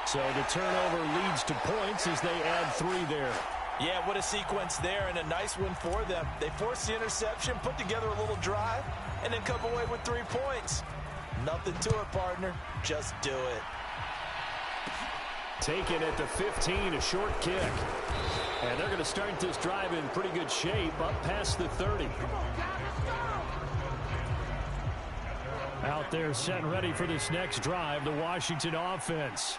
So the turnover leads to points as they add 3 there. Yeah, what a sequence there, and a nice one for them. They forced the interception, put together a little drive, and then come away with 3 points. Nothing to it, partner. Just do it. Taken at the 15, a short kick. And they're going to start this drive in pretty good shape up past the 30. Out there set and ready for this next drive, the Washington offense.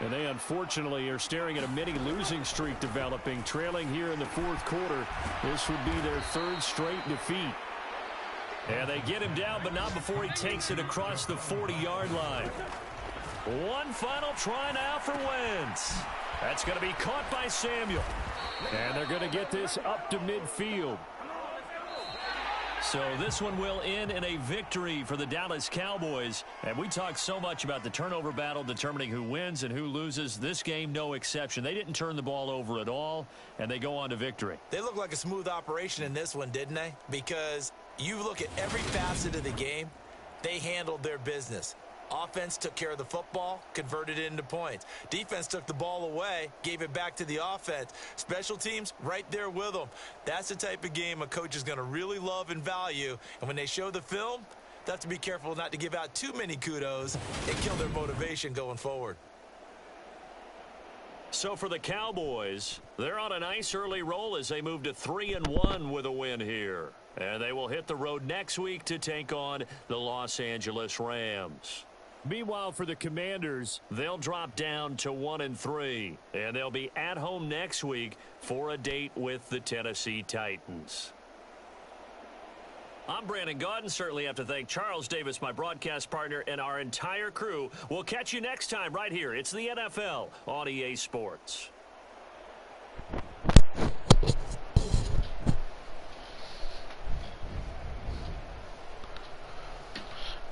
And they unfortunately are staring at a mini losing streak developing, trailing here in the 4th quarter. This would be their 3rd straight defeat. And they get him down, but not before he takes it across the 40-yard line. One final try now for Wentz. That's going to be caught by Samuel. And they're going to get this up to midfield. So this one will end in a victory for the Dallas Cowboys. And we talk so much about the turnover battle determining who wins and who loses. This game, no exception. They didn't turn the ball over at all, and they go on to victory. They look like a smooth operation in this one, didn't they? Because you look at every facet of the game, they handled their business. Offense took care of the football, converted it into points. Defense took the ball away, gave it back to the offense. Special teams, right there with them. That's the type of game a coach is going to really love and value. And when they show the film, they have to be careful not to give out too many kudos and kill their motivation going forward. So for the Cowboys, they're on a nice early roll as they move to 3-1 with a win here. And they will hit the road next week to take on the Los Angeles Rams. Meanwhile, for the Commanders, they'll drop down to 1-3, and they'll be at home next week for a date with the Tennessee Titans. I'm Brandon Gaudin. Certainly have to thank Charles Davis, my broadcast partner, and our entire crew. We'll catch you next time right here. It's the NFL on EA Sports.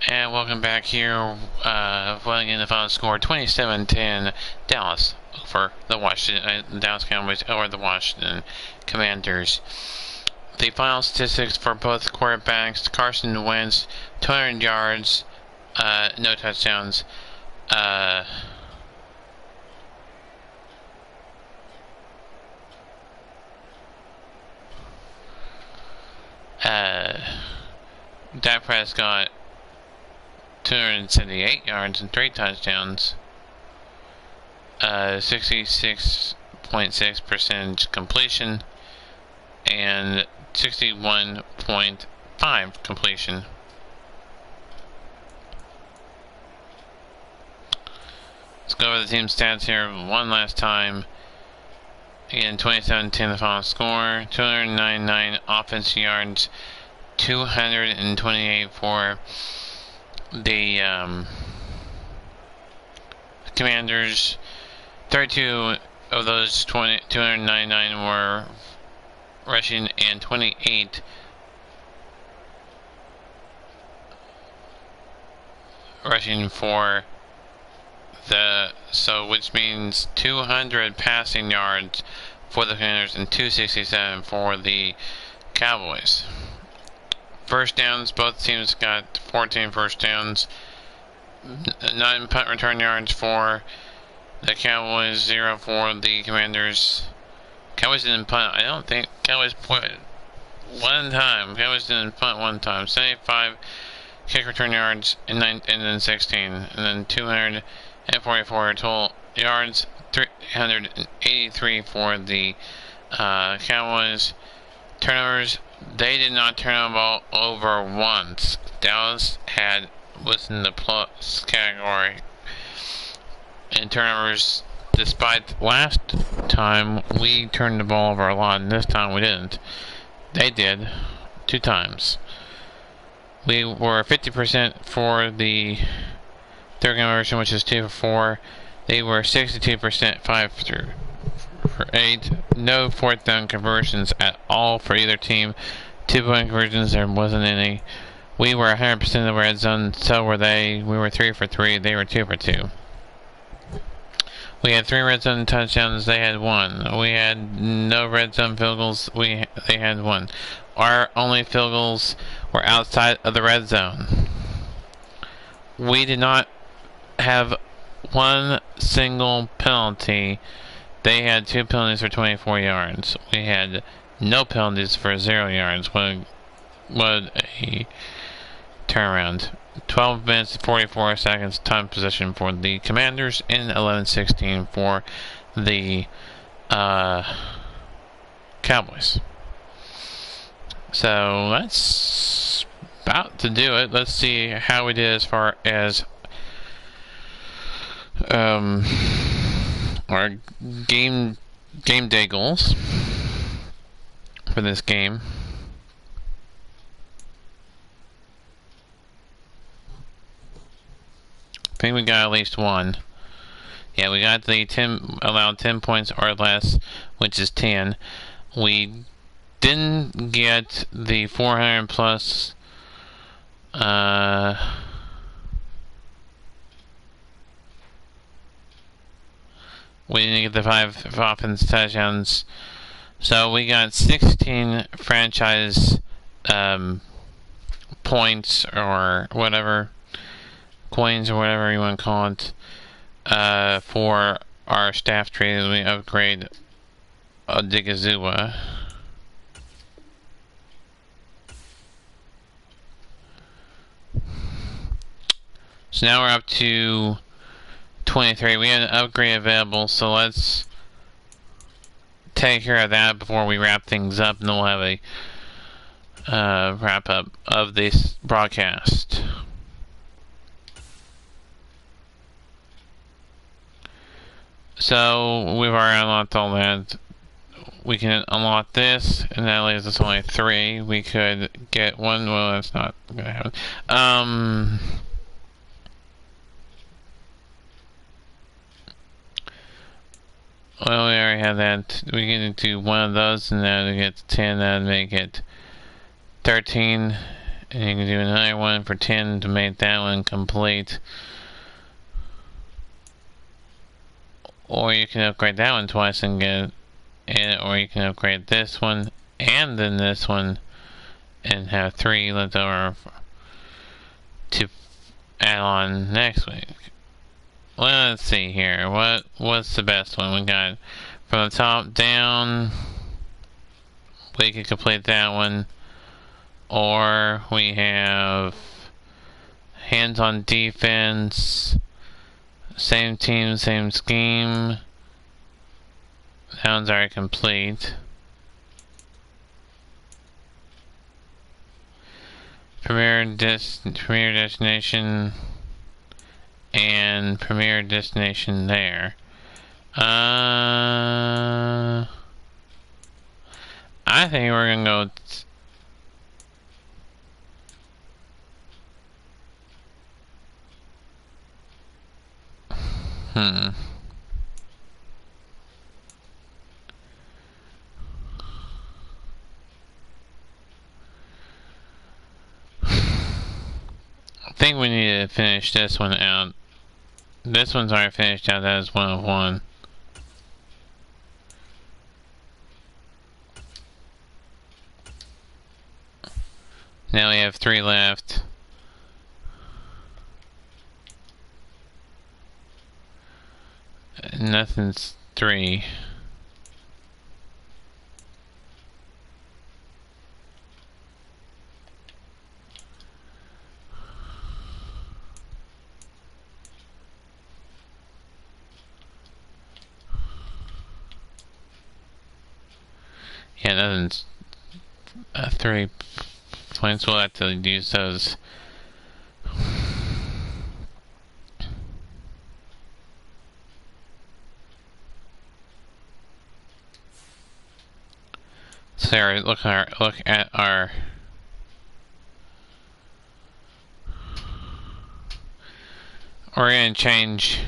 And welcome back here. Playing in the final score, 27-10, Dallas over the Dallas Cowboys over the Washington Commanders. The final statistics for both quarterbacks: Carson Wentz, 200 yards, no touchdowns. Dak Prescott, 278 yards and 3 touchdowns. 66.6% completion and 61.5 completion. Let's go over the team stats here one last time. Again, 27-10 the final score. 299 offensive yards, 228 for the Commanders. 32 of those 299 were rushing and 28 rushing for which means 200 passing yards for the Commanders and 267 for the Cowboys. First downs, both teams got 14 first downs. 9 punt return yards for the Cowboys, 0 for the Commanders. Cowboys didn't punt. I don't think Cowboys punted one time. Cowboys didn't punt one time. 75 kick return yards and then 16, and then 244 total yards. 383 for the Cowboys. Turnovers. They did not turn the ball over once. Dallas was in the plus category in turnovers, despite last time we turned the ball over a lot, and this time we didn't. They did 2 times. We were 50% for the third conversion, which is 2 for 4. They were 62%, 5 for 8. No fourth down conversions at all for either team. 2-point conversions, there wasn't any. We were 100% in the red zone, so were they. We were 3 for 3. They were 2 for 2. We had 3 red zone touchdowns. They had 1. We had no red zone field goals. They had 1. Our only field goals were outside of the red zone. We did not have one single penalty. They had 2 penalties for 24 yards. We had no penalties for 0 yards. What a turnaround. 12 minutes and 44 seconds time possession for the Commanders and 11:16 for the Cowboys. So that's about to do it. Let's see how we did as far as our game day goals for this game. I think we got at least 1. Yeah, we got the allowed 10 points or less, which is 10. We didn't get the 400 plus. We didn't get the 5 offense touchdowns. So we got 16 franchise points or whatever. Coins or whatever you want to call it, for our staff trade. We upgrade Odigizua. So now we're up to 23. We had an upgrade available, so let's take care of that before we wrap things up, and then we'll have a wrap up of this broadcast. So we've already unlocked all that. We can unlock this, and that leaves us only 3. We could get 1. Well, that's not gonna happen. Well, we already have that. We can do 1 of those, and then we get 10. That would make it 13. And you can do another one for 10 to make that one complete. Or you can upgrade that one twice and get it, or you can upgrade this one and then this one and have 3 left over to add on next week. Well, let's see here. What's the best one? We got from the top down. We can complete that one. Or we have hands on defense. Same team, same scheme. That one's already complete. Premier destination and premier destination there. I think we're gonna go. think we need to finish this one out. This one's already finished out. That is 1 of 1. Now we have 3 left. Nothing's 3. Yeah, nothing's 3 points. We'll have to use those. Sarah, look at our we're gonna change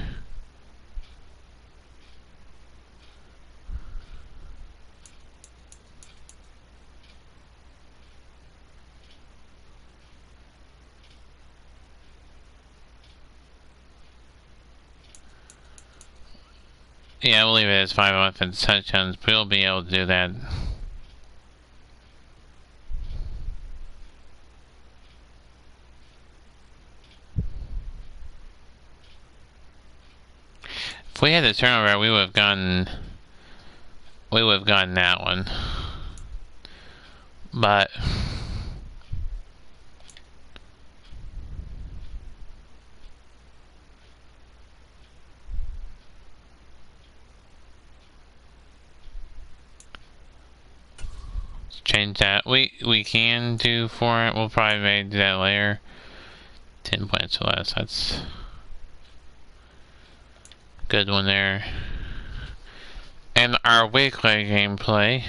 yeah, we'll leave it as 5 offensive touchdowns. We'll be able to do that. If we had the turnover, we would have gotten that one. But let's change that. We can do 4. We'll probably do that later. 10 points or less. That's a good one there. And our weekly gameplay.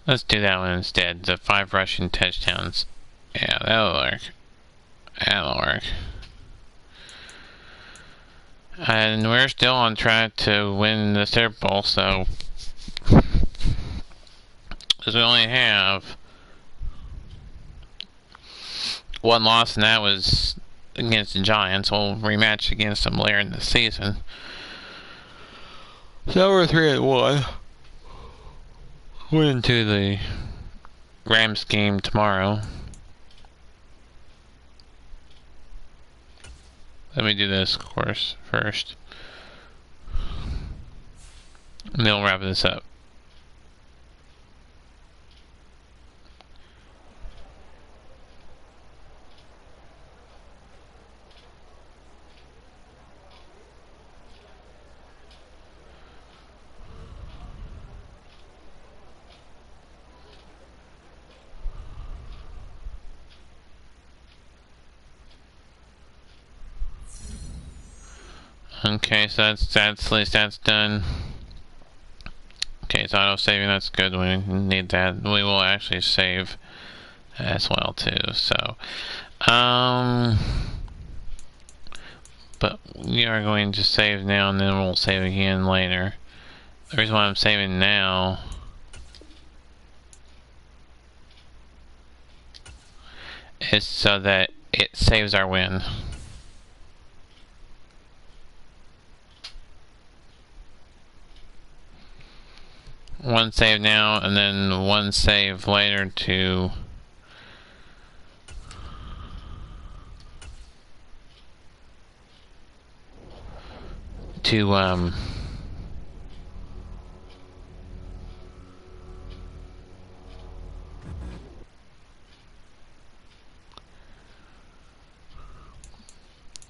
Let's do that one instead. The 5 rushing touchdowns. Yeah, that'll work. That'll work. And we're still on track to win the Super Bowl, so because we only have 1 loss, and that was against the Giants. We'll rematch against them later in the season. So we're 3-1. Went into the Rams game tomorrow. Let me do this course first. And then we'll wrap this up. Okay, so that's at least that's done. Okay, so auto saving, that's good. We need that. We will actually save as well too. So, but we are going to save now, and then we'll save again later. The reason why I'm saving now is so that it saves our win. One save now, and then 1 save later to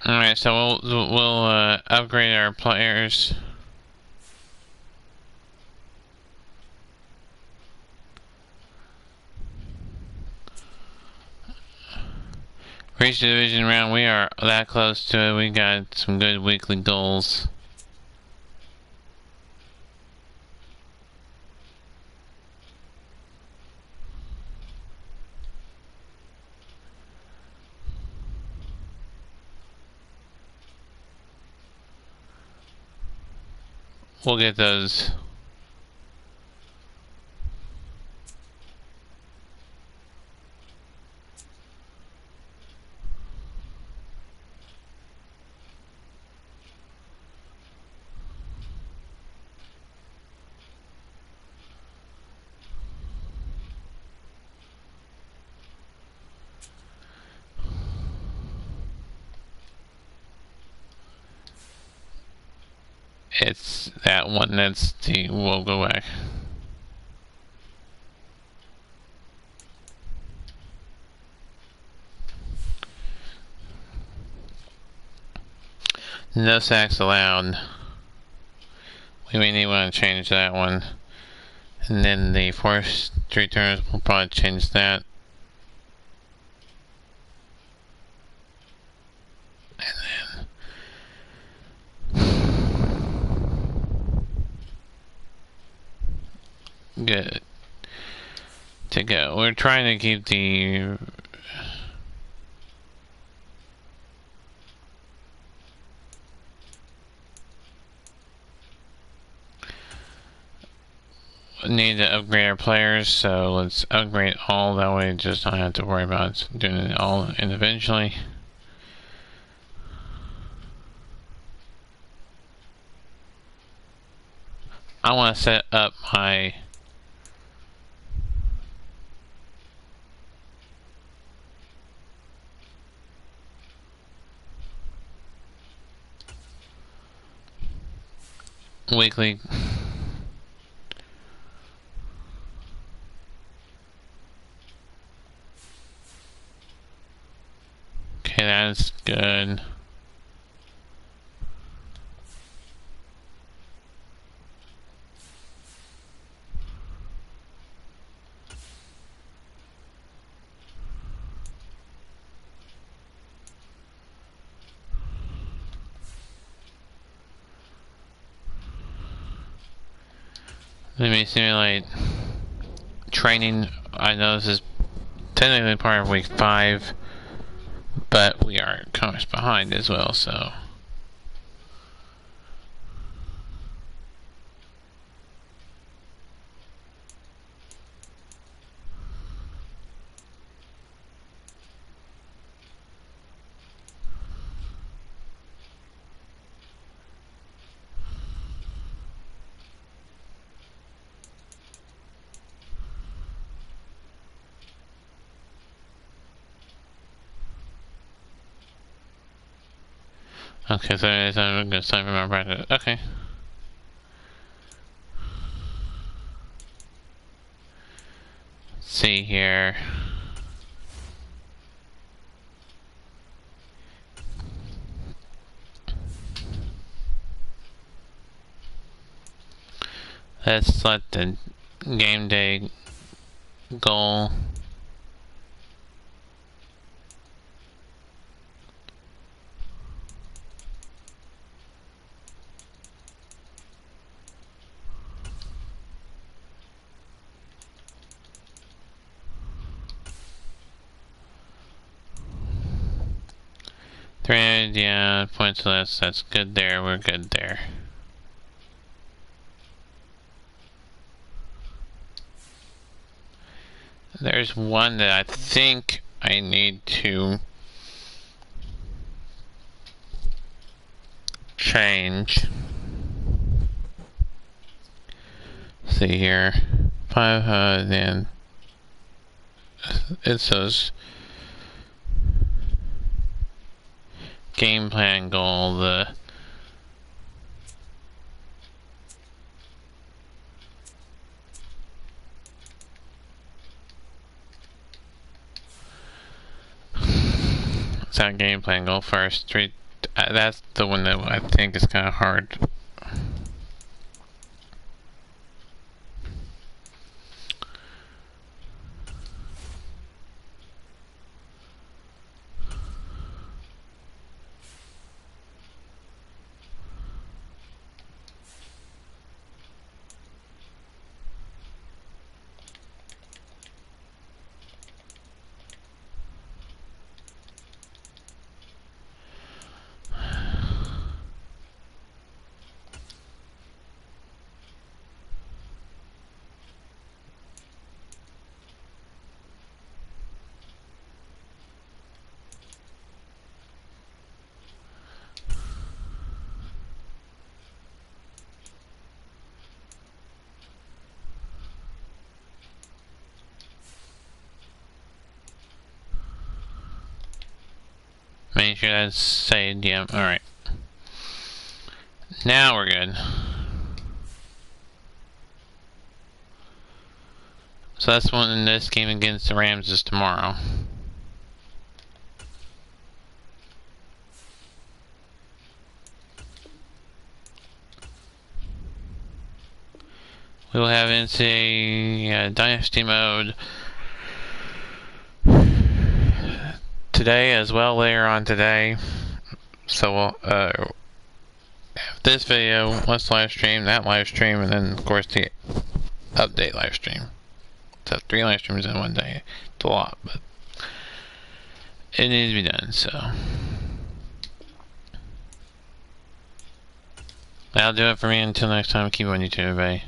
Alright, so we'll upgrade our players. Reach the division round. We are that close to it. We got some good weekly goals. We'll get those. It's that one that's the, we'll go back. No sacks allowed. We may want to change that one. And then the forced returns, we'll probably change that. Good to go. We're trying to keep the need to upgrade our players, so let's upgrade all, that way just don't have to worry about doing it all individually. I want to set up my weekly okay, that's good. Let me simulate training. I know this is technically part of week 5, but we are kind of behind as well, so. Okay, so it's time for my practice. Okay. See here. Let's select the game day goal. Yeah, points list, that's good there, we're good there. There's one that I think I need to change. See here, 5, then it says game plan goal, the it's that game plan goal first. That's the one that I think is kind of hard. make sure that's saved. Yeah, alright. Now we're good. So that's one in this game against the Rams is tomorrow. We will have into Dynasty mode today as well, later on today. So we'll have this video, let's live stream, that live stream, and then of course the update live stream. So 3 live streams in one day. It's a lot, but it needs to be done, so. That'll do it for me. Until next time, keep on YouTube, everybody.